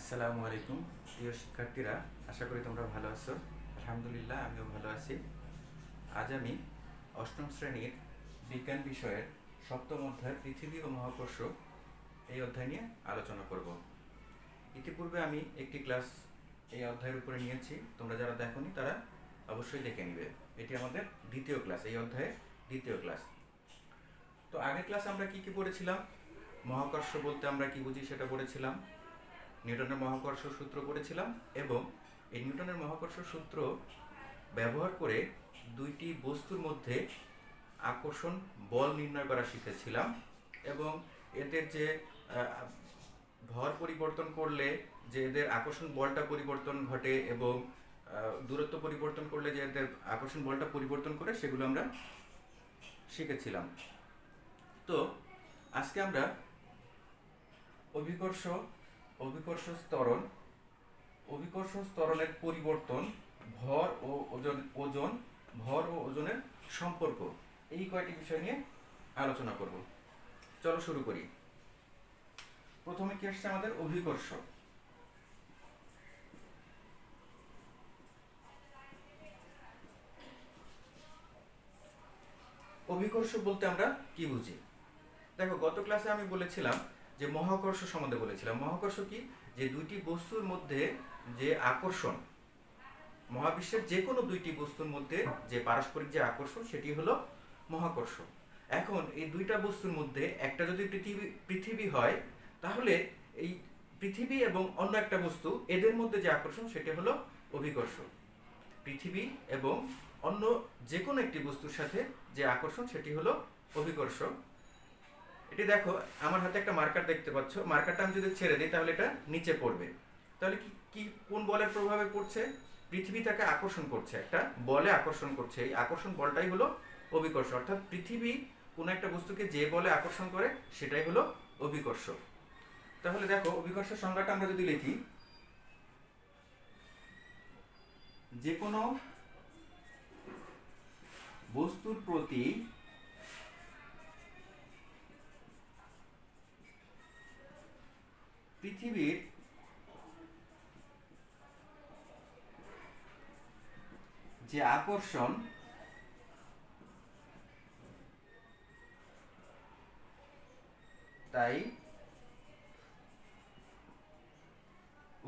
আসসালামু আলাইকুম প্রিয় শিক্ষার্থীরা, আশা করি তোমরা ভালো আছো। আলহামদুলিল্লাহ, আমিও ভালো আছি। আজ আমি অষ্টম শ্রেণীর বিজ্ঞান বিষয়ের সপ্তম অধ্যায় পৃথিবী ও মহাকর্ষ এই অধ্যায় নিয়ে আলোচনা করব। ইতিপূর্বে আমি একটি ক্লাস এই অধ্যায়ের উপরে নিয়েছি, তোমরা যারা দেখোনি তারা অবশ্যই দেখে নিবে। এটি আমাদের দ্বিতীয় ক্লাস, এই অধ্যায়ের দ্বিতীয় ক্লাস। তো আগের ক্লাসে আমরা কি কি পড়েছিলাম? মহাকর্ষ বলতে আমরা কি বুঝি সেটা পড়েছিলাম, নিউটনের মহাকর্ষ সূত্র পড়েছিলাম, এবং এই নিউটনের মহাকর্ষ সূত্র ব্যবহার করে দুইটি বস্তুর মধ্যে আকর্ষণ বল নির্ণয় করা শিখেছিলাম, এবং এদের যে ভর পরিবর্তন করলে যে এদের আকর্ষণ বলটা পরিবর্তন ঘটে, এবং দূরত্ব পরিবর্তন করলে যে এদের আকর্ষণ বলটা পরিবর্তন করে, সেগুলো আমরা শিখেছিলাম। তো আজকে আমরা অভিকর্ষ ত্বরণের পরিবর্তন, ভর ও ওজনের সম্পর্ক, এই কয়টি বিষয় নিয়ে আলোচনা করব। চলো শুরু করি। প্রথমে কি আসছে আমাদের? অভিকর্ষ। অভিকর্ষ বলতে আমরা কি বুঝি? দেখো, গত ক্লাসে আমি বলেছিলাম যে মহাকর্ষ সম্বন্ধে বলেছিলাম। মহাকর্ষ কি? যে দুইটি বস্তুর মধ্যে যে আকর্ষণ, মহাবিশ্বের যে কোনো দুইটি বস্তুর মধ্যে যে পারস্পরিক যে আকর্ষণ, সেটি হলো মহাকর্ষ। এখন এই দুইটা বস্তুর মধ্যে একটা যদি পৃথিবী হয়, তাহলে এই পৃথিবী এবং অন্য একটা বস্তু, এদের মধ্যে যে আকর্ষণ, সেটি হলো অভিকর্ষ। পৃথিবী এবং অন্য যে কোনো একটি বস্তুর সাথে যে আকর্ষণ, সেটি হলো অভিকর্ষ। এটি দেখো, আমার হাতে একটা মার্কার দেখতে পাচ্ছ। মার্কারটা আমি যদি ছেড়ে দিই, তাহলে এটা নিচে পড়বে। তাহলে কি কোন বলের প্রভাবে পড়ছে? পৃথিবী তাকে আকর্ষণ করছে, একটা বলে আকর্ষণ করছে। এই আকর্ষণ বলটাই হলো অভিকর্ষ। অর্থাৎ পৃথিবী কোনো একটা বস্তুকে যে বলে আকর্ষণ করে, সেটাই হলো অভিকর্ষ। তাহলে দেখো, অভিকর্ষের সংজ্ঞাটা আমরা যদি লিখি, যে কোনো বস্তুর প্রতি পৃথিবীর যে আকর্ষণ, তাই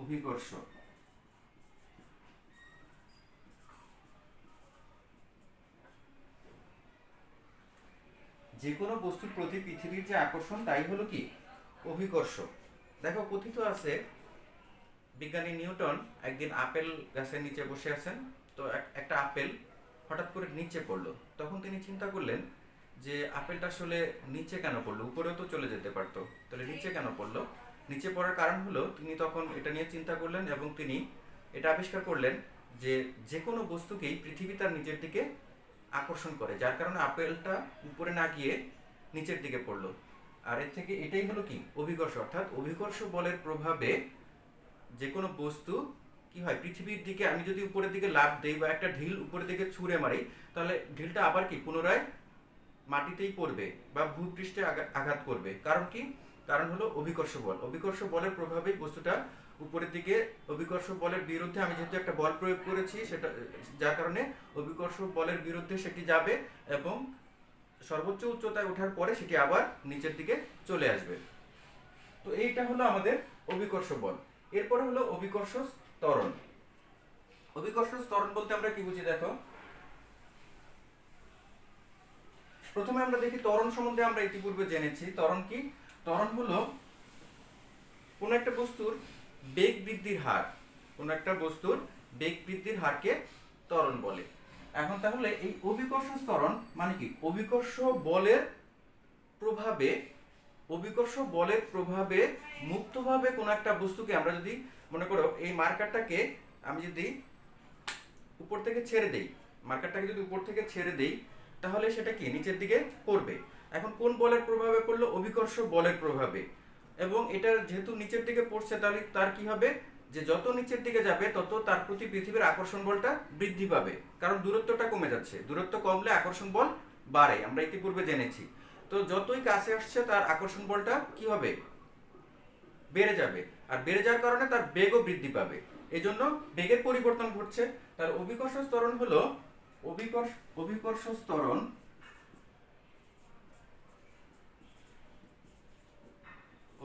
অভিকর্ষ। যে কোনো বস্তুর প্রতি পৃথিবীর যে আকর্ষণ, তাই হলো কি? অভিকর্ষ। দেখো, কথিত আছে বিজ্ঞানী নিউটন একদিন আপেল গাছের নিচে বসে আছেন। তো একটা আপেল হঠাৎ করে নিচে পড়লো। তখন তিনি চিন্তা করলেন যে আপেলটা আসলে নিচে কেন পড়লো, উপরেও তো চলে যেতে পারতো, তাহলে নিচে কেন পড়লো? নিচে পড়ার কারণ হলো, তিনি তখন এটা নিয়ে চিন্তা করলেন এবং তিনি এটা আবিষ্কার করলেন যে যে কোনো বস্তুকেই পৃথিবী তার নিচের দিকে আকর্ষণ করে, যার কারণে আপেলটা উপরে না গিয়ে নিচের দিকে পড়লো। আর এর থেকে এটাই হলো কি? অভিকর্ষ। অর্থাৎ অভিকর্ষ বলের প্রভাবে যে কোনো বস্তু কি হয়, পৃথিবীর দিকে আমি যদি উপরের দিকে লাফ দেই বা একটা ঢিল উপরের দিকে ছুঁড়ে মারি, তাহলে ঢিলটা আবার কি পুনরায় মাটিতেই পড়বে বা ভূপৃষ্ঠে আঘাত করবে। কারণ কি? কারণ হলো অভিকর্ষ বল। অভিকর্ষ বলের প্রভাবেই বস্তুটা উপরের দিকে, অভিকর্ষ বলের বিরুদ্ধে আমি যেহেতু একটা বল প্রয়োগ করেছি, সেটা যার কারণে অভিকর্ষ বলের বিরুদ্ধে সেটি যাবে এবং সর্বোচ্চ উচ্চতায় ওঠার পরে সেটি আবার নিচের দিকে চলে আসবে। তো এইটা হলো আমাদের অভিকর্ষ বল। এরপরে হলো অভিকর্ষ ত্বরণ। অভিকর্ষ ত্বরণ বলতে আমরা কি বুঝি? দেখো, প্রথমে আমরা দেখি ত্বরণ সম্বন্ধে আমরা ইতিপূর্বে জেনেছি। ত্বরণ কি? ত্বরণ হলো কোন একটা বস্তুর বেগ বৃদ্ধির হার, কোন একটা বস্তুর বেগ বৃদ্ধির হারকে ত্বরণ বলে। এখন তাহলে এই অভিকর্ষ ত্বরণ মানে কি? অভিকর্ষ বলের প্রভাবে মুক্তভাবে কোন একটা বস্তুকে আমরা যদি, মনে করো এই মার্কারটাকে আমি যদি উপর থেকে ছেড়ে দেই, তাহলে সেটা কি নিচের দিকে পড়বে। এখন কোন বলের প্রভাবে পড়লো? অভিকর্ষ বলের প্রভাবে। এবং এটা যেহেতু নিচের দিকে পড়ছে, তাহলে তার কি হবে? যে যত নিচের দিকে যাবে, তত তার প্রতি পৃথিবীর আকর্ষণ বলটা বৃদ্ধি পাবে, কারণ দূরত্বটা কমে যাচ্ছে। দূরত্ব কমলে আকর্ষণ বল বাড়ে, আমরা ইতিপূর্বে জেনেছি। তো যতই কাছে আসছে, তার আকর্ষণ বলটা কি হবে? বেড়ে যাবে। আর বেড়ে যাওয়ার কারণে তার বেগও বৃদ্ধি পাবে, এই জন্য বেগের পরিবর্তন ঘটছে। তার অভিকর্ষ ত্বরণ হলো অভিকর্ষ ত্বরণ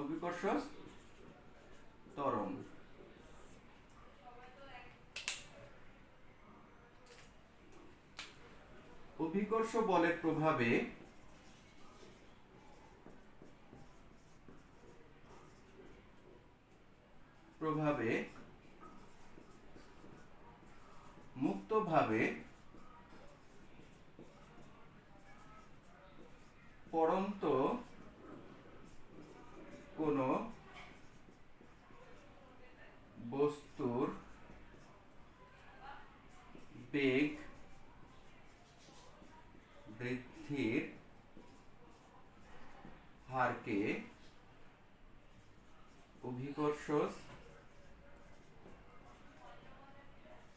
অভিকর্ষ ত্বরণ। অভিকর্ষ বলের প্রভাবে মুক্তভাবে পড়ন্ত কোনো বস্তুর বেগ বৃদ্ধির হারকে অভিকর্ষ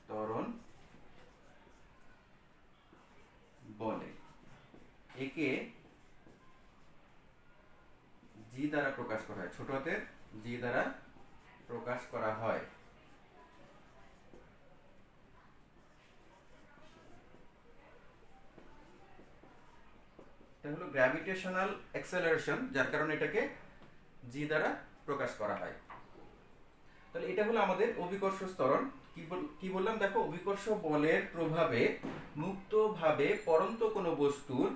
ত্বরণ বলে। একে জি দ্বারা প্রকাশ করা হয়, ছোট হাতের জি দ্বারা প্রকাশ করা হয়। এটা হলো গ্র্যাভিটেশনাল অ্যাক্সেলারেশন, যার কারণে এটাকে জি দ্বারা প্রকাশ করা হয়। তাহলে এটা হলো আমাদের অভিকর্ষ ত্বরণ। কি বললাম দেখো, অভিকর্ষ বলের প্রভাবে মুক্তভাবে পড়ন্ত কোনো বস্তুর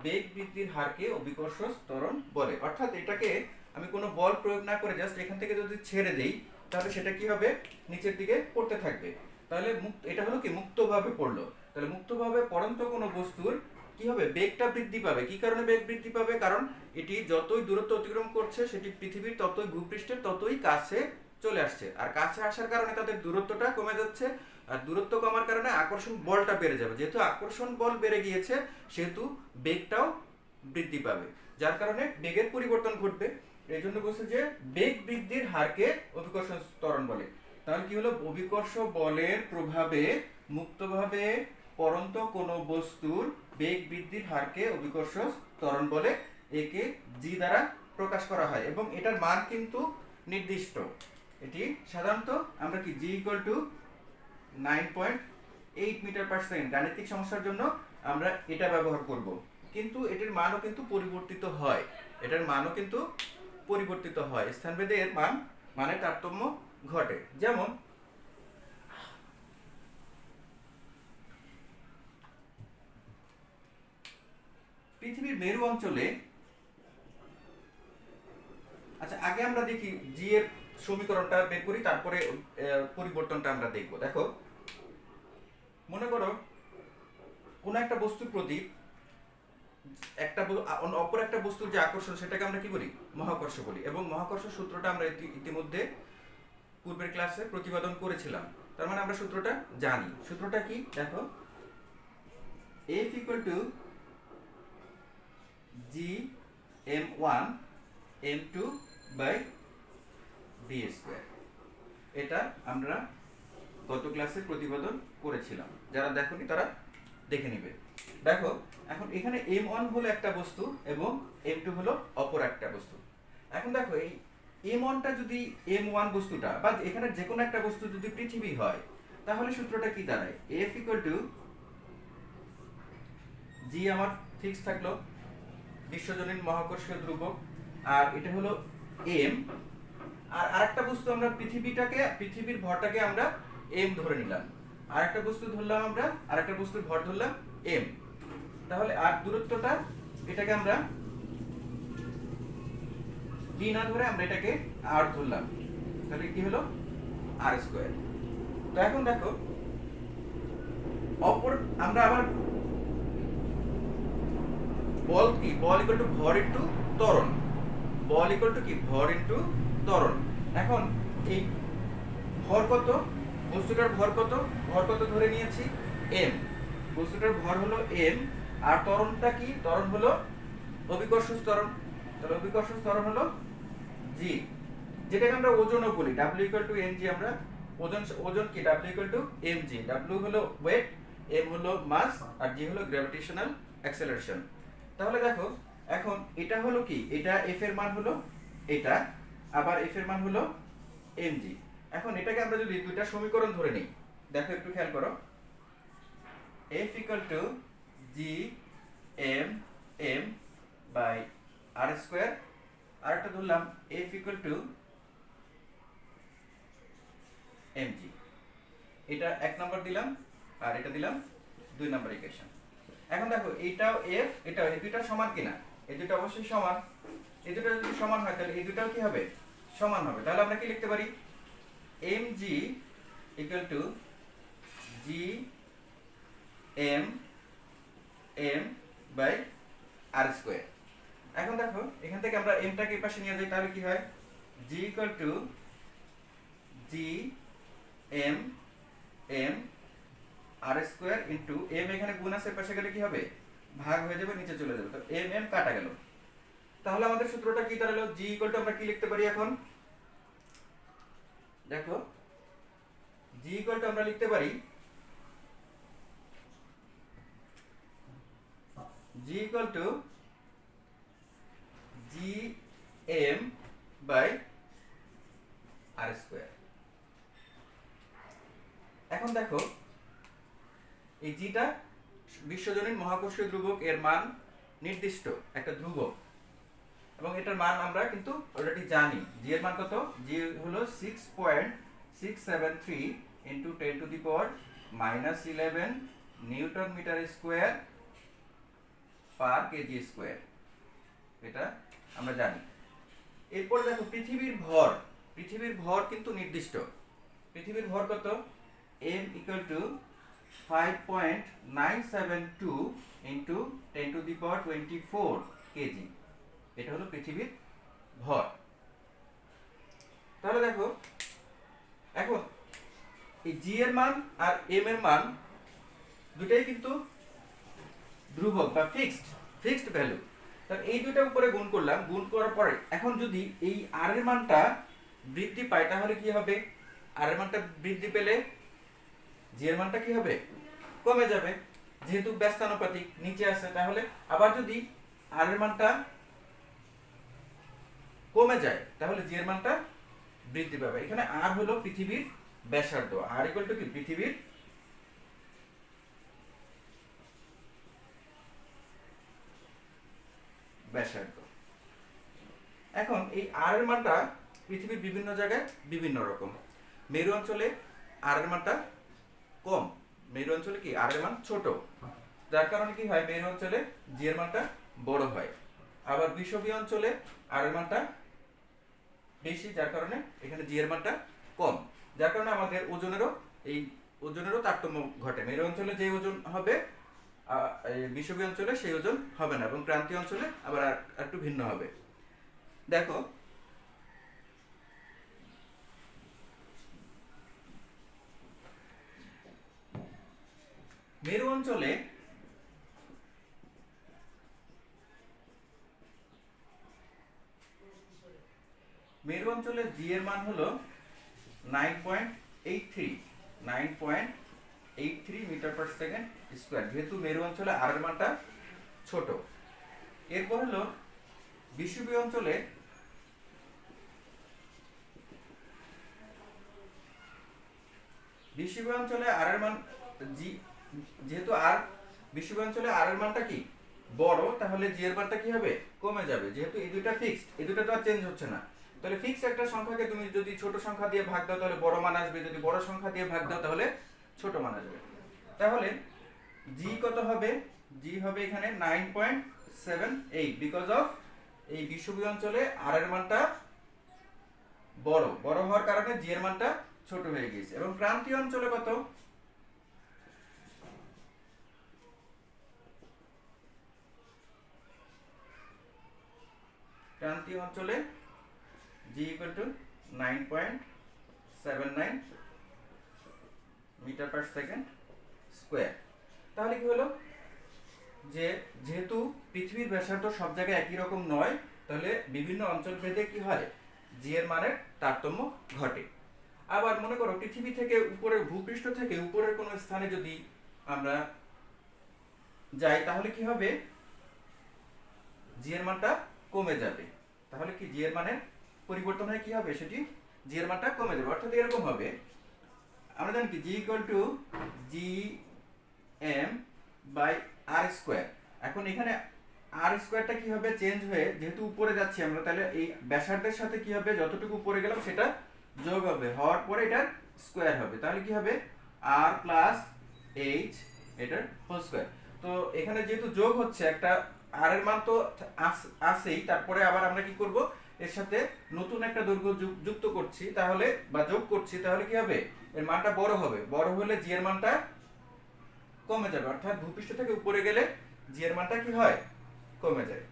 বেগ বৃদ্ধির হারকে অভিকর্ষ ত্বরণ বলে। অর্থাৎ এটাকে আমি কোনো বল প্রয়োগ না করে জাস্ট এখান থেকে যদি ছেড়ে দেই, তাহলে সেটা কি হবে, নিচের দিকে পড়তে থাকবে। তাহলে এটা হলো কি, মুক্তভাবে পড়লো। তাহলে মুক্তভাবে পড়ন্ত কোনো বস্তুর কি হবে, বেগটা বৃদ্ধি পাবে। কি কারণে বেগ বৃদ্ধি পাবে, কারণ এটি যতই দূরত্ব অতিক্রম করছে সেটি পৃথিবীর ততই ভূপৃষ্ঠের ততই কাছে চলে আসছে, আর কাছে আসার কারণে তাদের দূরত্বটা কমে যাচ্ছে, আর দূরত্ব কমার কারণে আকর্ষণ বলটা বেড়ে যাবে। যেহেতু আকর্ষণ বল বেড়ে গিয়েছে সেহেতু বেগটাও বৃদ্ধি পাবে, যার কারণে বেগের পরিবর্তন ঘটবে। এই জন্য বলছে যে বেগ বৃদ্ধির হারকে অভিকর্ষ ত্বরণ বলে। তাহলে কি হলো, অভিকর্ষ বলের প্রভাবে মুক্তভাবে পড়ন্ত কোনো বস্তুর বেগ বৃদ্ধির হারকে অভিকর্ষ ত্বরণ বলে। একে জি দ্বারা প্রকাশ করা হয় এবং এটার মান কিন্তু নির্দিষ্ট। এটি সাধারণত আমরা কি g equal to 9.8 metre per second গাণিতিক সমস্যার জন্য আমরা এটা ব্যবহার করব, কিন্তু এটির মানও কিন্তু পরিবর্তিত হয়। এটার মানও কিন্তু পরিবর্তিত হয়, স্থানভেদে এর মানে তারতম্য ঘটে। যেমন পৃথিবীর মেরু অঞ্চলে, আচ্ছা আগে আমরা দেখি জি এর সমীকরণটা বের করি, তারপরে পরিবর্তনটা আমরা দেখব। দেখো, মনে করো কোন একটা বস্তুর প্রতি অপর একটা বস্তুর যে আকর্ষণ সেটাকে আমরা কি বলি, মহাকর্ষ বলি। এবং মহাকর্ষ সূত্রটা আমরা ইতিমধ্যে পূর্বের ক্লাসে প্রতিপাদন করেছিলাম, তার মানে আমরা সূত্রটা জানি। সূত্রটা কি দেখো, F equal to G m1 m2 by d square। এটা আমরা গত ক্লাসে প্রতিপাদন করেছিলাম, যারা দেখোনি তারা দেখে নিবে। দেখো এখন এখানে m1 হলো একটা বস্তু এবং m2 হলো অপর একটা বস্তু। এখন দেখো এই m1টা যদি m1 বস্তুটা বা এখানে যে কোনো একটা বস্তু যদি পৃথিবী হয়, তাহলে সূত্রটা কি দাঁড়ায়, F equal to G আমার ফিক্স থাকলো, বিশ্বজনীন মহাকর্ষীয় ধ্রুবক, আর এটা হলো m, আর আরেকটা বস্তু আমরা পৃথিবীর ভরটাকে আমরা m ধরে নিলাম, আরেকটা বস্তু ধরলাম আমরা, আরেকটা বস্তুর ভর ধরলাম m। তাহলে আর দূরত্বটা, এটাকে আমরা d না ধরে আমরা এটাকে r ধরলাম, তাহলে কি হলো r স্কয়ার। তো এখন দেখো আমরা আবার বল কি, বল ইকুয়াল টু ভর ইনটু ত্বরণ, বল ইকুয়াল টু কি, ভর ইনটু ত্বরণ। এখন এই ভর কত, বস্তুটার ভর কত ধরে নিয়েছি m, বস্তুটার ভর হলো m, আর ত্বরণটা কি, ত্বরণ হলো অভিকর্ষ ত্বরণ। তাহলে অভিকর্ষ ত্বরণ হলো g, যেটাকে আমরা ওজনও বলি, w ইকুয়াল টু mg। আমরা ওজন কি, w equal to mg। w হলো ওয়েট, m হলো মাস, আর g হলো গ্র্যাভিটেশনাল অ্যাক্সেলারেশন। তাহলে দেখো এখন এটা হলো কি, এটা f এর মান হলো এটা, আবার f এর মান হলো mg। এখন এটাকে আমরা যদি দুইটা সমীকরণ ধরে নিই, দেখো একটু খেয়াল করো, f equal to g m m by r square, আর একটা ধরলাম f equal to mg। এটা এক নাম্বার দিলাম আর এটা দিলাম দুই নাম্বার ইকুয়েশন। এখন দেখো এইটাও f, এটাও, এই দুইটা সমান কিনা, এই দুটো অবশ্যই সমান। এই দুটো যদি সমান হয় তাহলে এই দুটাও কি হবে, সমান হবে। তাহলে আমরা কি লিখতে পারি, mg equal to g m m by r square। এখন দেখো এখান থেকে আমরা m টাকে এই পাশে নিয়ে যাই, তাহলে কি হয়, g equal to g m m r square into m, এখানে গুণ আছে, পাশে গেলে কি হবে, ভাগ হয়ে যাবে, নিচে চলে যাবে, তো m m কাটা গেল। তাহলে আমাদের সূত্রটা কি দাঁড়ালো, g equal to আমরা কি লিখতে পারি এখন, দেখো g equal to আমরা লিখতে পারি g equal to g m by r square। এখন দেখো এই জিটা বিশ্বজনীন মহাকর্ষীয় ধ্রুবক, এর মান নির্দিষ্ট একটা ধ্রুবক, এবং এটার মান আমরা কিন্তু অলরেডি জানি। জি এর মান কত, জি হলো 6.673 into 10 to the power -11 newton metre square per KG square, এটা আমরা জানি। এরপর দেখো পৃথিবীর ভর কিন্তু নির্দিষ্ট। পৃথিবীর ভর কত, m equal to 5.972 into 10 to the power 24 KG, এটা হলো পৃথিবীর ভর। তাহলে দেখো এখন এই জি এর মান আর এম এর মান দুটাই কিন্তু ধ্রুবক বা ফিক্সড ভ্যালু। তাহলে এই দুইটা উপরে গুণ করলাম, গুণ করার পরে এখন যদি এই আর এর মানটা বৃদ্ধি পায় তাহলে কি হবে, আর এর মানটা বৃদ্ধি পেলে জি এর মানটা কি হবে, কমে যাবে, যেহেতু ব্যস্তানুপাতিক নিচে আছে। তাহলে আবার যদি আর এর মানটা কমে যায় তাহলে জি এর মানটা বৃদ্ধি পাবে। এখানে আর হলো পৃথিবীর ব্যাসার্ধ, আর ইকুয়াল টু কি, পৃথিবীর ব্যাসার্ধ। এখন এই আর এর মানটা পৃথিবীর বিভিন্ন জায়গায় বিভিন্ন রকম। মেরু অঞ্চলে আর এর মানটা কম, মেরু অঞ্চলে কি আর এর মান ছোট, যার কারণে কি হয়, মেরু অঞ্চলে জি এর মানটা বড় হয়। আবার বিষুবীয় অঞ্চলে আর এর মানটা বেশি, যার কারণে এখানে জি এর মানটা কম, যার কারণে আমাদের ওজনেরও তারতম্য ঘটে। মেরু অঞ্চলে যে ওজন হবে বিষুবীয় অঞ্চলে সেই ওজন হবে না, এবং ক্রান্তীয় অঞ্চলে আবার একটু ভিন্ন হবে। দেখো মেরু অঞ্চলে জি এর মান হলো 9.83 মিটার পার সেকেন্ড স্কয়ার, যেহেতু মেরু অঞ্চলে আর এর মানটা ছোট। এরপর হলো বিষুবীয় অঞ্চলে আর এর মান যেহেতু আর বিষুবীয় অঞ্চলে আর এর মানটা কি বড়, তাহলে জি এর মানটা কি হবে, কমে যাবে, যেহেতু এই দুইটা ফিক্সড, এই দুইটা তো আর চেঞ্জ হচ্ছে না। তাহলে ফিক্সড একটা সংখ্যাকে তুমি যদি ছোট সংখ্যা দিয়ে ভাগ দাও তাহলে বড় মান আসবে, যদি বড় সংখ্যা দিয়ে ভাগ দাও তাহলে ছোট মান আসবে। তাহলে জি কত হবে, জি হবে এখানে 9.78, বিকজ অফ এই বিষুবীয় অঞ্চলে আর এর মানটা বড় হওয়ার কারণে জি এর মানটা ছোট হয়ে গিয়েছে। এবং ক্রান্তীয় অঞ্চলে কত, ক্রান্তীয় অঞ্চলে g equal to 9.79 metre per second square. তাহলে কি হলো, যে যেহেতু পৃথিবীর ব্যাসার্ধ সব জায়গায় একই রকম নয়, তাহলে বিভিন্ন অঞ্চল ভেদে কি হয়, জি এর মানের তারতম্য ঘটে। আবার মনে করো পৃথিবী থেকে উপরের ভূপৃষ্ঠ থেকে উপরের কোনো স্থানে যদি আমরা যাই তাহলে কি হবে, জি এর মানটা কমে যাবে। তাহলে কি জি এর মানের পরিবর্তন হয়ে কি হবে, সেটি জি এর মানটা কমে যাবে। অর্থাৎ এরকম হবে, আমরা জানি কি g equal to G M by R square. এখন এখানে আর স্কোয়ারটা কি হবে, চেঞ্জ হয়ে যেহেতু উপরে যাচ্ছি আমরা, তাহলে এই ব্যাসার্ধের সাথে কি হবে, যতটুকু উপরে গেলাম সেটা যোগ হবে, হওয়ার পরে এটার স্কোয়ার হবে। তাহলে কি হবে, আর প্লাস এইচ এটার হোল স্কোয়ার। তো এখানে যেহেতু যোগ হচ্ছে, একটা আর এর মান তো আসেই, তারপরে আবার আমরা কি করব, এর সাথে নতুন একটা দৈর্ঘ্য যুক্ত করছি, তাহলে বা যোগ করছি, তাহলে কি হবে, এর মানটা বড় হবে। বড় হলে জি এর মানটা কমে যাবে, অর্থাৎ ভূপৃষ্ঠ থেকে উপরে গেলে জি এর মানটা কি হয়, কমে যায়।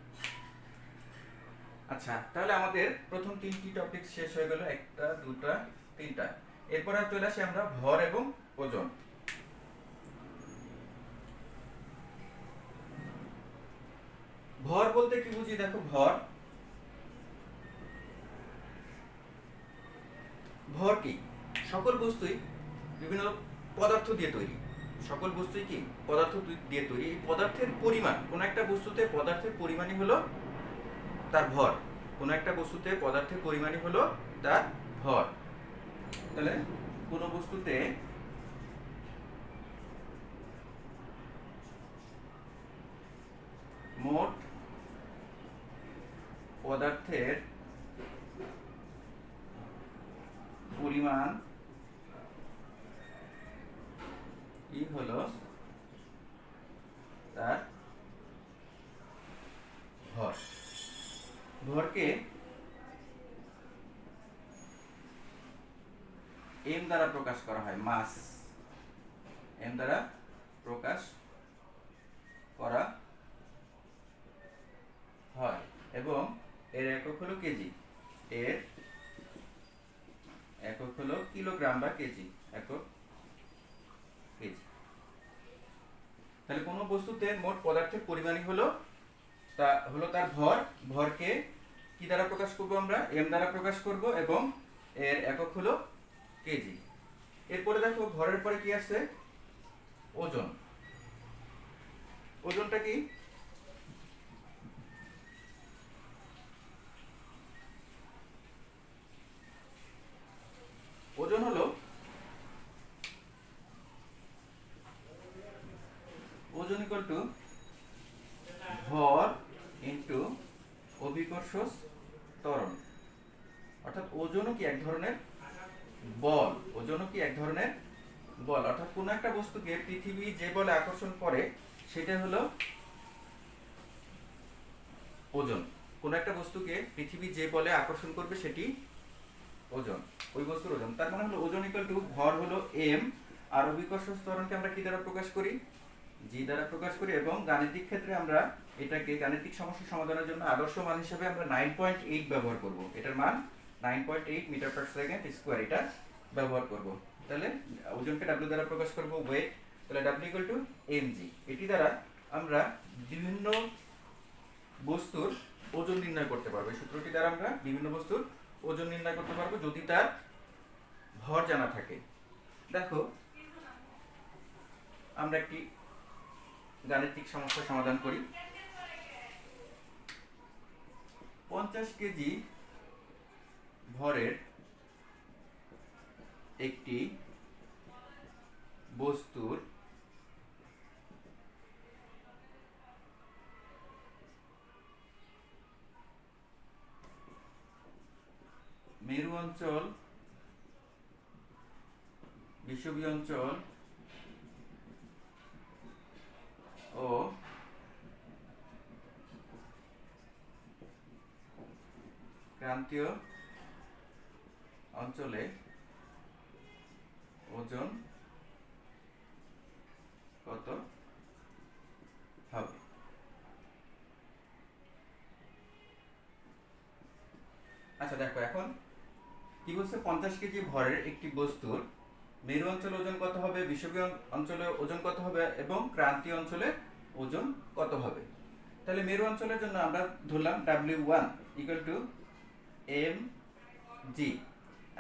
আচ্ছা, তাহলে আমাদের প্রথম তিনটি টপিক শেষ হয়ে গেল, একটা দুটা তিনটা। এরপর আর চলে আসি আমরা ভর এবং ওজন। ভর বলতে কি বুঝি, দেখো ভর, ভর কি, সকল বস্তুই বিভিন্ন পদার্থ দিয়ে তৈরি, সকল বস্তুই কি পদার্থ দিয়ে তৈরি। এই পদার্থের পরিমাণ, কোন একটা বস্তুতে পদার্থের পরিমাণই হলো তার ভর, কোন একটা বস্তুতে পদার্থের পরিমাণই হলো তার ভর। তাহলে কোন বস্তুতে মোট পদার্থের পরিমাণ কি হলো তার ভর। ভরকে এম দ্বারা প্রকাশ করা হয়, মাস, এম দ্বারা প্রকাশ করা হয়, এবং এর একক হলো কেজি, এর একক হলো কিলোগ্রাম বা কেজি, একক কেজি। তাহলে কোনো বস্তুতে মোট পদার্থের পরিমাণই হলো তার ভর। ভরকে কি দ্বারা প্রকাশ করব, আমরা এম দ্বারা প্রকাশ করব, এবং এর একক হলো কেজি। এরপরে দেখো ভরের পরে কি আছে, ওজন। ওজনটা কি, ওজন হলো, ওজন ইকুয়াল টু ভর ইন্টু অভিকর্ষ ত্বরণ। অর্থাৎ ওজনও কি এক ধরনের বল, ওজনও কি এক ধরনের বল। অর্থাৎ কোন একটা বস্তুকে পৃথিবী যে বলে আকর্ষণ করে সেটা হলো ওজন। কোন একটা বস্তুকে পৃথিবী যে বলে আকর্ষণ করবে সেটি ওজন, ওই বস্তুর ওজন। তার মানে হলো ওজন ইকুয়াল টু ভর হলো এম, আর অভিকর্ষ ত্বরণকে আমরা কি দ্বারা প্রকাশ করি, জি দ্বারা প্রকাশ করি। এবং গাণিতিক ক্ষেত্রে আমরা এটাকে গাণিতিক সমস্যা সমাধানের জন্য আদর্শ মান হিসেবে আমরা 9.8 ব্যবহার করব। এটার মান 9.8 মিটার পার সেকেন্ড স্কয়ার, এটা ব্যবহার করব। তাহলে ওজনকে W দ্বারা প্রকাশ করব, ওয়েট, তাহলে W ইকুয়াল টু mg। এটি দ্বারা আমরা বিভিন্ন বস্তুর ওজন নির্ণয় করতে পারবো। এই সূত্রটি দ্বারা আমরা বিভিন্ন বস্তুর ওজন নির্ণয় করতে পারবো যদি তার ভর জানা থাকে। দেখো আমরা একটি গাণিতিক সমস্যা সমাধান করি। 50 কেজি ভরের একটি বস্তুর মেরু অঞ্চল, বিষুবীয় অঞ্চল ও ক্রান্তীয় অঞ্চলে ওজন কত হবে। আচ্ছা দেখো, এখন কি বলছে, 50 কেজি ভরের একটি বস্তুর মেরু অঞ্চলে ওজন কত হবে, বিষুবীয় অঞ্চলে ওজন কত হবে, এবং ক্রান্তীয় অঞ্চলে ওজন কত হবে। তাহলে মেরু অঞ্চলের জন্য আমরা ধরলাম W1 ইকুয়াল টু mg।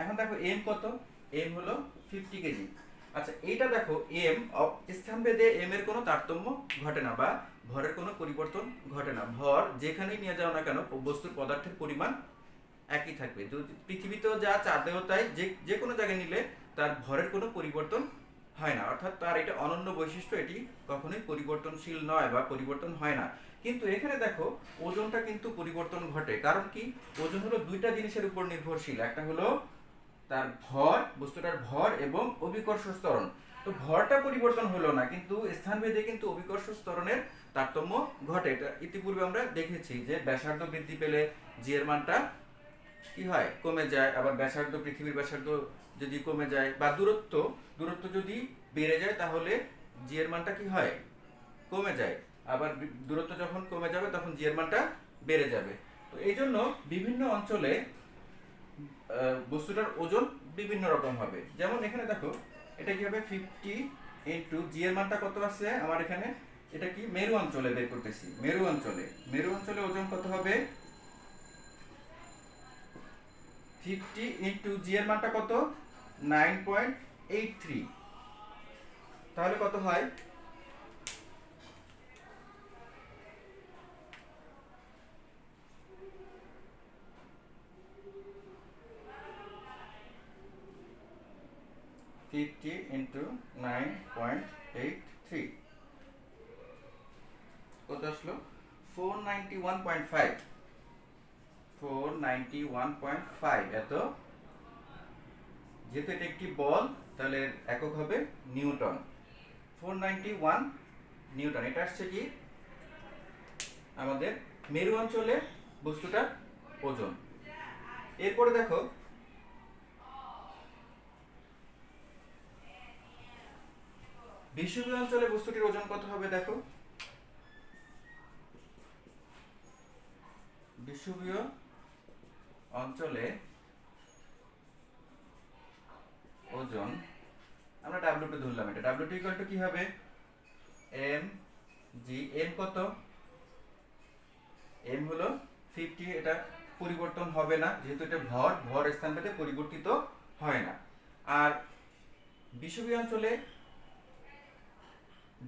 এখন দেখো m কত, m হলো 50 কেজি। আচ্ছা এইটা দেখো, m স্থানভেদে m এর কোনো তারতম্য ঘটে না, বা ভরের কোনো পরিবর্তন ঘটে না। ভর যেখানেই নিয়ে যাও না কেন, বস্তুর পদার্থের পরিমাণ একই থাকবে। যদি পৃথিবীতেও যা চাঁদেও তাই, যে যে কোনো জায়গায় নিলে তার ভরের কোনো পরিবর্তন হয় না, অর্থাৎ তার এটা অনন্য বৈশিষ্ট্য, এটি কখনোই পরিবর্তনশীল নয় বা পরিবর্তন হয় না। কিন্তু এখানে দেখো ওজনটা কিন্তু পরিবর্তন ঘটে। কারণ কি? ওজন হলো দুইটা জিনিসের উপর নির্ভরশীল, একটা হলো তার ভর, বস্তুটার ভর এবং অভিকর্ষ ত্বরণ। তো ভরটা পরিবর্তন হলো না, কিন্তু স্থানভেদে কিন্তু অভিকর্ষ ত্বরণের তারতম্য ঘটে। এটা ইতিপূর্বে আমরা দেখেছি যে ব্যাসার্ধ বৃদ্ধি পেলে জি এর মানটা কি হয়, কমে যায়। আবার ব্যাসার্ধ, পৃথিবীর ব্যাসার্ধ যদি কমে যায় বা দূরত্ব দূরত্ব যদি বেড়ে যায় তাহলে জি এর মানটা কি হয়, কমে যায়। আবার দূরত্ব যখন কমে যাবে তখন জি এর মানটা বেড়ে যাবে। তো এই জন্য বিভিন্ন অঞ্চলে বস্তুটার ওজন বিভিন্ন রকম হবে। যেমন এখানে দেখো এটা কি হবে, 50 ইন্টু জি এর মানটা কত আছে আমার এখানে, এটা কি মেরু অঞ্চলে বের করতেছি। মেরু অঞ্চলে ওজন কত হবে, 50 ইন্টু জি এর মানটা কত, 9.83। তাহলে কত হয়, ফিফটি ইন্টু 9.83 কত আসলো, 491.5। 491.5 এত। যেহেতু এটা একটি বল তাহলে একক হবে নিউটন। 491 নিউটন। এটা আসছে কি আমাদের মেরু অঞ্চলে বস্তুটার ওজন। এরপরে দেখো বিষুবীয় অঞ্চলে বস্তুটির ওজন কত হবে, দেখো বিষুবীয় অঞ্চলে ওজন আমরা ডাব্লিউটি ধরলাম। এটা ডাব্লিউটি ইকুয়াল টু কি হবে, এম জি। এম কত, এম হলো 50। এটা পরিবর্তন হবে না যেহেতু এটা ভর স্থানভেদে পরিবর্তিত হয় না। আর বিষুবীয় অঞ্চলে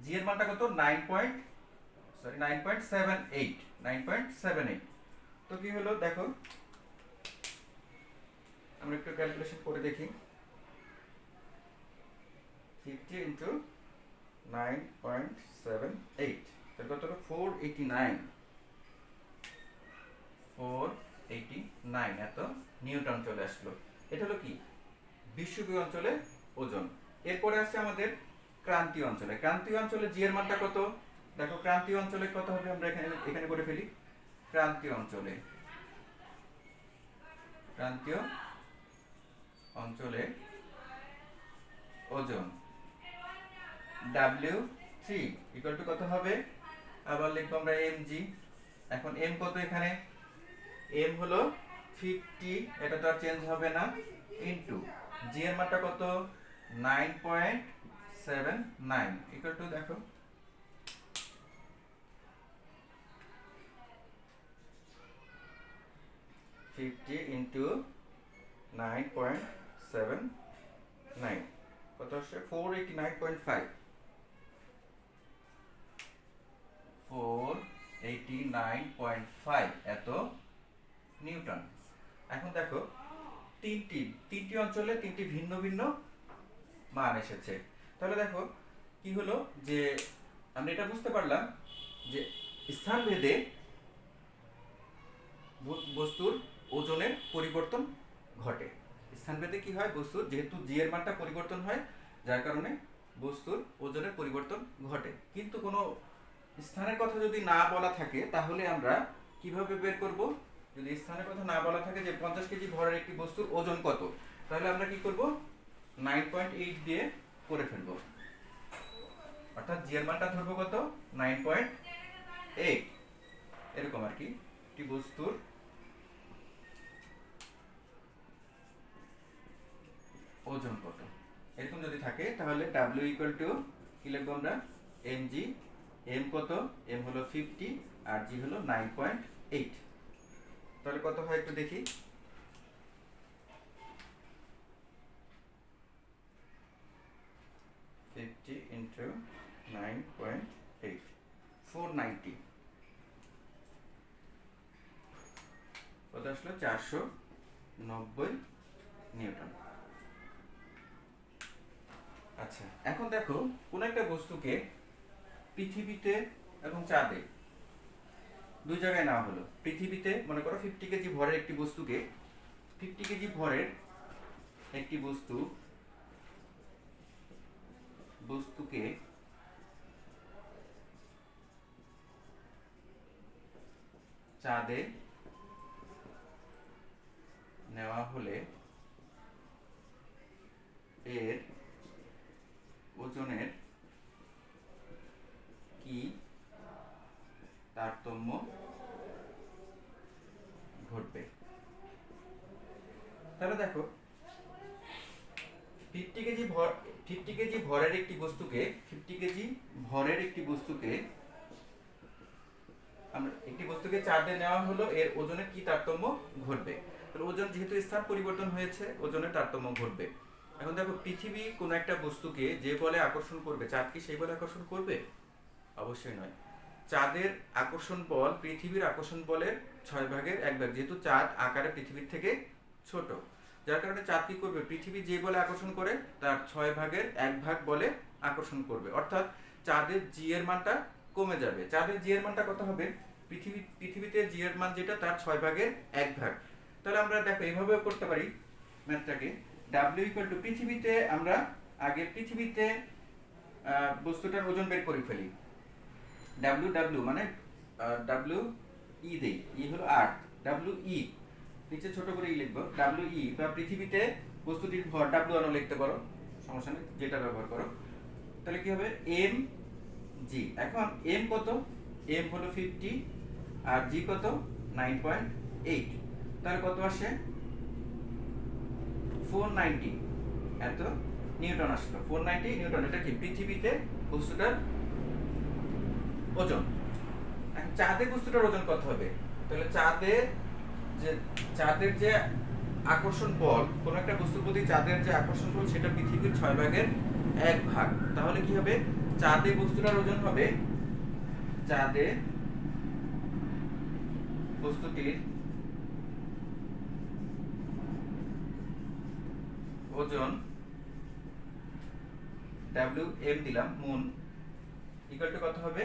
জি এর মানটা কত, 9.78। তো কি হলো দেখো, আমরা একটু ক্যালকুলেশন করে দেখি। 50 ইন্টু 9.78 তাহলে কত হলো, 489 এত নিউটন চলে আসলো। এটা হলো কি বিষুবীয় অঞ্চলে ওজন। এরপরে আসছে আমাদের ক্রান্তীয় অঞ্চলে। ক্রান্তীয় অঞ্চলে জি এর মানটা কত, দেখো ক্রান্তীয় অঞ্চলে কত হবে, আমরা এখানে করে ফেলি। ক্রান্তীয় অঞ্চলে ওজন W3 ইকুয়াল টু কত হবে, আবার লিখবো আমরা mg। এখন m কত, এখানে m হলো 50, এটা তো আর চেঞ্জ হবে না, ইনটু g এর মানটা কত, 9.79 ইকুয়াল টু দেখো 50 ইন্টু 9.79 কত আসছে, 489.5। 489.5 এত নিউটন। এখন দেখো তিনটি অঞ্চলে তিনটি ভিন্ন ভিন্ন মান এসেছে। তাহলে দেখো কি হলো, যে আমরা এটা বুঝতে পারলাম যে স্থানভেদে বস্তুর ওজনের পরিবর্তন ঘটে। স্থানভেদে কি হয়, বস্তুর যেহেতু জি এর মানটা পরিবর্তন হয় যার কারণে বস্তুর ওজনের পরিবর্তন ঘটে। কিন্তু কোনো স্থানের কথা যদি না বলা থাকে তাহলে আমরা কিভাবে বের করব, যদি স্থানের কথা না বলা থাকে যে 50 কেজি ভরের একটি বস্তুর ওজন কত, তাহলে আমরা কি করব, 9.8 দিয়ে করে ফেলব। অর্থাৎ জি এর মানটা ধরবো কত, 9.8। এরকম আর কি একটি বস্তুর ওজন কত এরকম যদি থাকে তাহলে W ইকুয়াল টু কি লিখবো আমরা, mg। m কত, m হলো 50 আর g হলো 9.8। তাহলে কত হয় একটু দেখি, 50 ইন্টু 9.8 490 কত আসলো, 490। 90 নিউটন। আচ্ছা, এখন দেখো কোন একটা বস্তুকে পৃথিবীতে এবং চাঁদে দুই জায়গায় নেওয়া হলো। পৃথিবীতে মনে করো 50 কেজি ভরের একটি বস্তুকে, 50 কেজি ভরের একটি বস্তুকে চাঁদে নেওয়া হলে এর ওজনের কি তারতম্য ঘটবে? তাহলে দেখো 50 কেজি ভর 50 কেজি ভরের একটি বস্তুকে 50 কেজি ভরের একটি বস্তুকে চাঁদে নেওয়া হলো, এর ওজনের কি তারতম্য ঘটবে? তাহলে ওজন যেহেতু স্থান পরিবর্তন হয়েছে, ওজনের তারতম্য ঘটবে। এখন দেখো পৃথিবী কোন একটা বস্তুকে যে বলে আকর্ষণ করবে, চাঁদ কি সেই বলে আকর্ষণ করবে? অবশ্যই নয়। চাঁদের আকর্ষণ বল পৃথিবীর আকর্ষণ বলের 6/1 যেহেতু চাঁদ আকারে পৃথিবীর থেকে ছোট, যার কারণে চাঁদ কি করবে? পৃথিবী যে বলে আকর্ষণ করে তার 6/1 বলে আকর্ষণ করবে, অর্থাৎ চাঁদের জি এর মানটা কমে যাবে। চাঁদের জি এর মানটা কত হবে? পৃথিবীতে জি এর মান যেটা তার 6/1। তাহলে আমরা দেখো এইভাবেও করতে পারি ম্যাথটাকে। ডাব্লিউ ইকুয়াল টু পৃথিবীতে, আমরা আগে পৃথিবীতে বস্তুটার ওজন বের করে ফেলি। ডাব্লিউ ডাব্লিউ মানে ডাব্লিউ ই দেই, ই হলো আর্থ, ডাব্লিউ ই নিচে ছোট করে ই লিখবো, ডাব্লিউ ই বা পৃথিবীতে বস্তুটির ভর ডাব্লিউ আনো লিখতে পারো, সমস্যা নেই, যেটা ব্যবহার করো। তাহলে কি হবে? M G. এখন এম কত? এম হলো 50 আর জি কত? 9.8। তাহলে কত আসে? 490 এত নিউটন আসলো। 490 নিউটন, এটা কি পৃথিবীতে বস্তুটার ওজন। এখন চাঁদে বস্তুটার ওজন কত হবে? তাহলে চাঁদের যে আকর্ষণ বল, কোন একটা বস্তুর প্রতি চাঁদের যে আকর্ষণ বল সেটা পৃথিবীর 6/1। তাহলে কি হবে? চাঁদে বস্তুটার ওজন হবে, চাঁদে বস্তুটির ওজন ডাব্লিউ এম দিলাম, মুন ইকুয়াল টু কত হবে?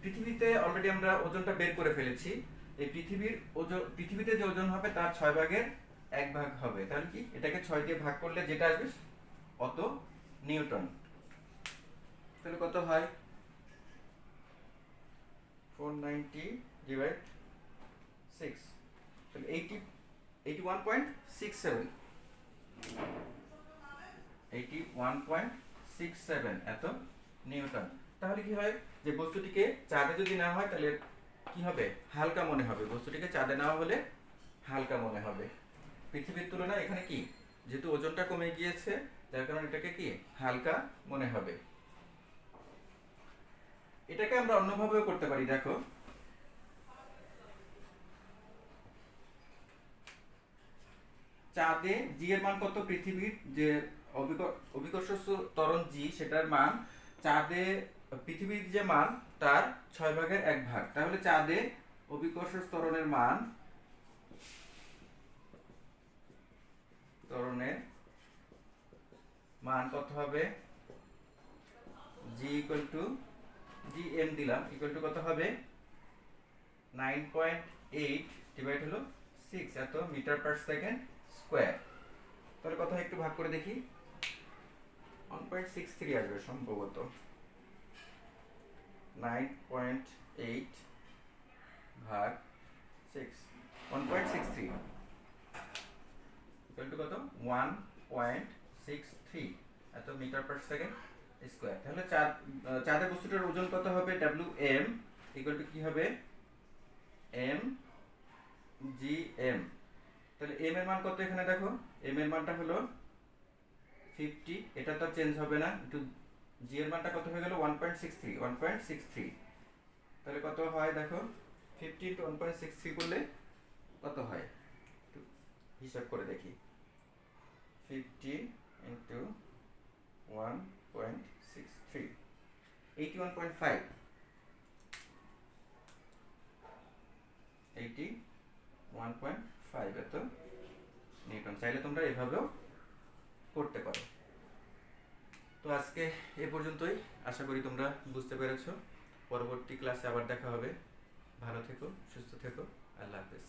পৃথিবীতে অলরেডি আমরা ওজনটা বের করে ফেলেছি। এই পৃথিবীতে যে ওজন হবে তার 6/1 হবে। তাহলে কি এটাকে 6 দিয়ে ভাগ করলে যেটা আসবে অত নিউটন। তাহলে কত হয়? 490 ডিভাইড 6, তাহলে 81.67 এত নিউটন। তাহলে কি হয়? যে বস্তুটিকে চাঁদে যদি নেওয়া হয় তাহলে কি হবে? হালকা মনে হবে। বস্তুটিকে চাঁদে নেওয়া হলে হালকা মনে হবে। পৃথিবীর তুলনায় এখানে কি, যেহেতু ওজনটা কমে গিয়েছে, যার কারণে এটাকে কি হালকা মনে হবে। এটাকে আমরা অন্যভাবেও করতে পারি। দেখো চাঁদে জি এর মান কত? পৃথিবীর যে অভিকর্ষ ত্বরণ জি, সেটার মান চাঁদে, পৃথিবীর যে মান তার 6/1। তাহলে চাঁদে অভিকর্ষ ত্বরণের মান কত হবে? জি ইকুয়াল টু জি এম দিলাম, ইকুয়াল টু কত হবে? 9.8 ডিভাইড হলো 6 এত মিটার পার সেকেন্ড স্কয়ার। তাহলে কত একটু ভাগ করে দেখি। 1.63 আসবে সম্ভবত। 9.8 ভাগ 6, 1.63 ইকুয়াল টু কত? 1.63 এত মিটার পার সেকেন্ড স্কয়ার। তাহলে চাঁদের বস্তুটার ওজন কত হবে? ডাব্লিউ এম ইকুয়াল টু কি হবে? M G M. তাহলে এম এর মান কত? এখানে দেখো এম এর মানটা হলো 50, এটা তো চেঞ্জ হবে না। একটু জি এর মানটা কত হয়ে গেল? 1.63। তাহলে কত হয় দেখো? 50 ইন্টু 1.63 করলে কত হয় একটু হিসাব করে দেখি। 50 ইন্টু 1.63, 81.5 1.5 এত নিউটন। চাইলে তোমরা এভাবেও করতে পারো। তো আজকে এ পর্যন্তই, আশা করি তোমরা বুঝতে পেরেছো। পরবর্তী ক্লাসে আবার দেখা হবে। ভালো থেকো, সুস্থ থেকো, আল্লাহ হাফেজ।